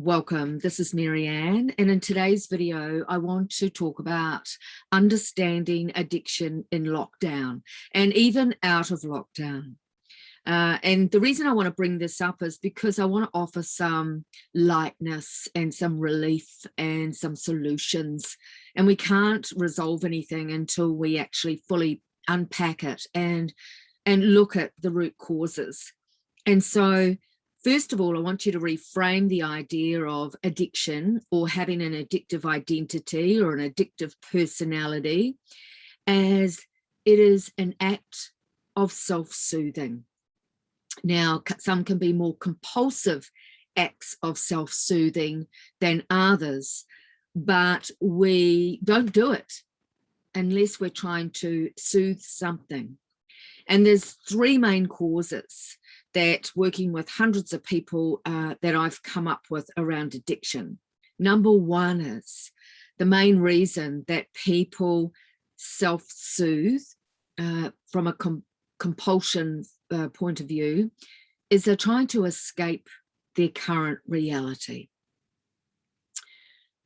Welcome, this is Marianne, and in today's video I want to talk about understanding addiction in lockdown and even out of lockdown. And the reason I want to bring this up is because I want to offer some lightness and some relief and some solutions, and we can't resolve anything until we actually fully unpack it and look at the root causes. And so first of all, I want you to reframe the idea of addiction or having an addictive identity or an addictive personality as it is an act of self-soothing. Now, some can be more compulsive acts of self-soothing than others, but we don't do it unless we're trying to soothe something. And there's three main causes that, working with hundreds of people, that I've come up with around addiction. Number one is the main reason that people self-soothe from a compulsion point of view is they're trying to escape their current reality.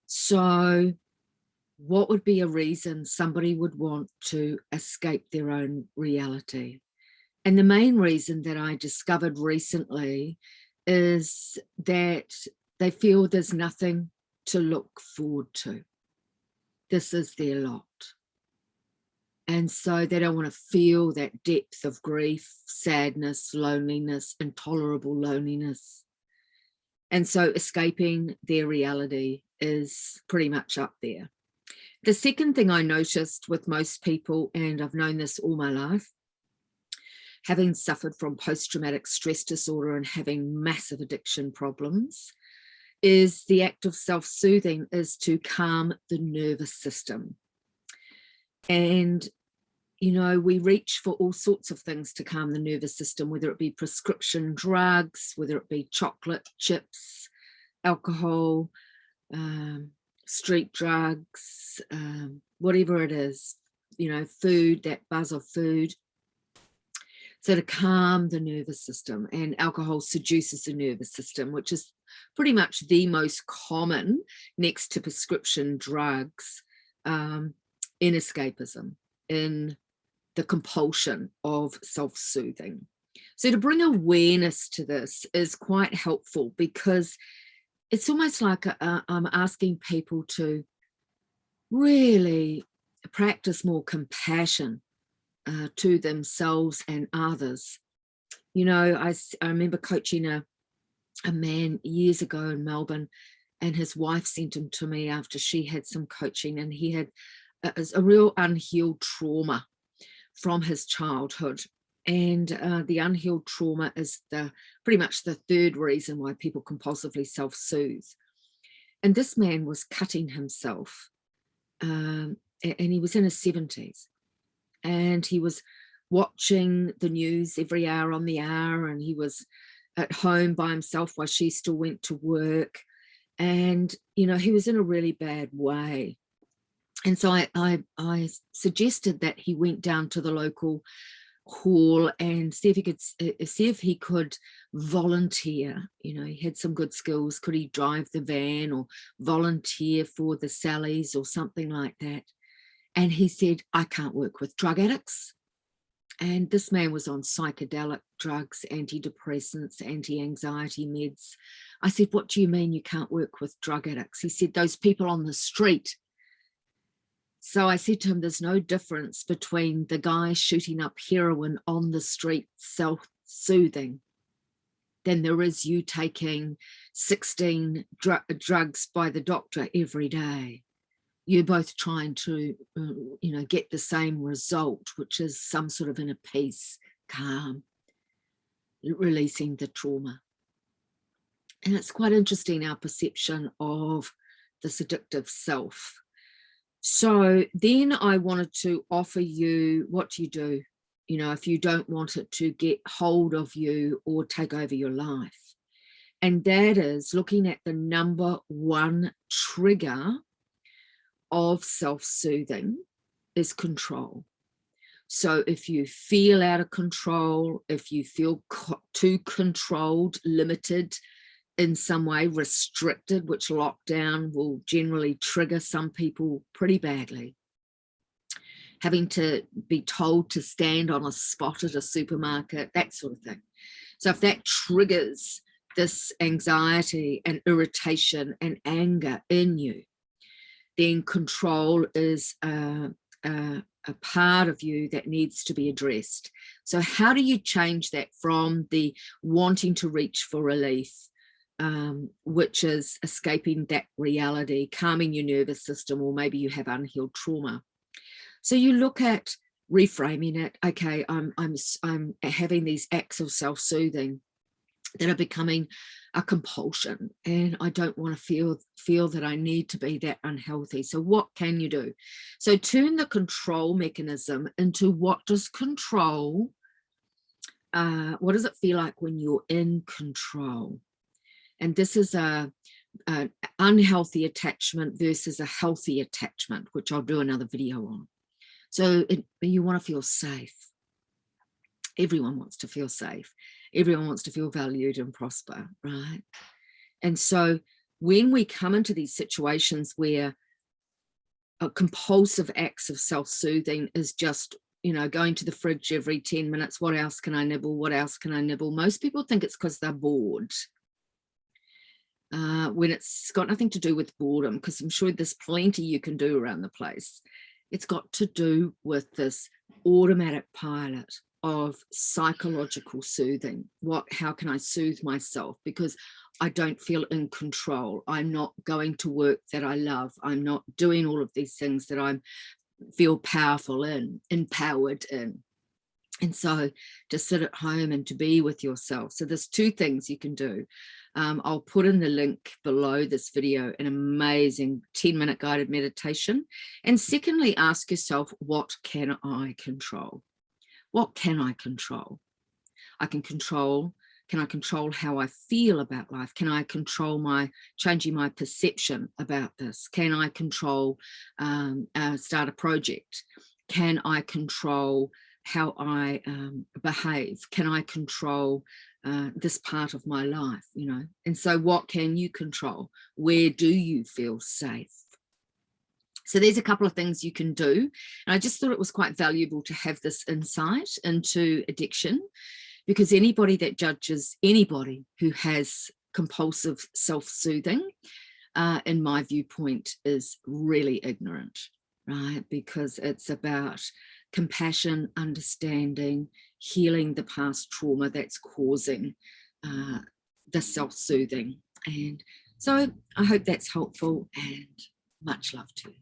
So what would be a reason somebody would want to escape their own reality? And the main reason that I discovered recently is that they feel there's nothing to look forward to. This is their lot. And so they don't want to feel that depth of grief, sadness, loneliness, intolerable loneliness. And so escaping their reality is pretty much up there. The second thing I noticed with most people, and I've known this all my life, having suffered from post-traumatic stress disorder and having massive addiction problems, is the act of self-soothing is to calm the nervous system. And, you know, we reach for all sorts of things to calm the nervous system, whether it be prescription drugs, whether it be chocolate, chips, alcohol, street drugs, whatever it is, you know, food, that buzz of food. So to calm the nervous system, and alcohol seduces the nervous system, which is pretty much the most common next to prescription drugs in escapism, in the compulsion of self-soothing. So to bring awareness to this is quite helpful, because it's almost like I'm asking people to really practice more compassion to themselves and others. You know, I remember coaching a man years ago in Melbourne, and his wife sent him to me after she had some coaching, and he had a real unhealed trauma from his childhood. And the unhealed trauma is pretty much the third reason why people compulsively self-soothe. And this man was cutting himself, and he was in his 70s, and he was watching the news every hour on the hour, and he was at home by himself while she still went to work. And, you know, he was in a really bad way. And so I suggested that he went down to the local hall and see if he could volunteer. You know, he had some good skills. Could he drive the van or volunteer for the Sallies or something like that? And he said, I can't work with drug addicts. And this man was on psychedelic drugs, antidepressants, anti-anxiety meds. I said, what do you mean you can't work with drug addicts? He said, those people on the street. So I said to him, there's no difference between the guy shooting up heroin on the street self-soothing than there is you taking 16 drugs by the doctor every day. You're both trying to, you know, get the same result, which is some sort of inner peace, calm, releasing the trauma. And it's quite interesting, our perception of this addictive self. So then I wanted to offer you, what do you do, you know, if you don't want it to get hold of you or take over your life? And that is looking at the number one trigger of self-soothing is control. So if you feel out of control, if you feel too controlled, limited, in some way restricted, which lockdown will generally trigger some people pretty badly. Having to be told to stand on a spot at a supermarket, that sort of thing. So if that triggers this anxiety and irritation and anger in you, then control is a part of you that needs to be addressed. So how do you change that from the wanting to reach for relief, which is escaping that reality, calming your nervous system, or maybe you have unhealed trauma? So you look at reframing it. Okay, I'm having these acts of self-soothing that are becoming a compulsion, and I don't want to feel that I need to be that unhealthy. So what can you do? So turn the control mechanism into what does control, what does it feel like when you're in control? And this is an unhealthy attachment versus a healthy attachment, which I'll do another video on. So you want to feel safe. Everyone wants to feel safe. Everyone wants to feel valued and prosper, right? And so when we come into these situations where compulsive acts of self-soothing is just, going to the fridge every 10 minutes, what else can I nibble? What else can I nibble? Most people think it's because they're bored. When it's got nothing to do with boredom, because I'm sure there's plenty you can do around the place. It's got to do with this automatic pilot of psychological soothing. How can I soothe myself? Because I don't feel in control. I'm not going to work that I love. I'm not doing all of these things that I feel powerful in, empowered in. And so to sit at home and to be with yourself. So there's two things you can do. I'll put in the link below this video, an amazing 10-minute guided meditation. And secondly, ask yourself, what can I control? What can I control? Can I control how I feel about life? Can I control changing my perception about this? Can I control, start a project? Can I control how I behave? Can I control this part of my life, And so what can you control? Where do you feel safe? So there's a couple of things you can do. And I just thought it was quite valuable to have this insight into addiction, because anybody that judges anybody who has compulsive self-soothing, in my viewpoint, is really ignorant, right? Because it's about compassion, understanding, healing the past trauma that's causing the self-soothing. And so I hope that's helpful, and much love to you.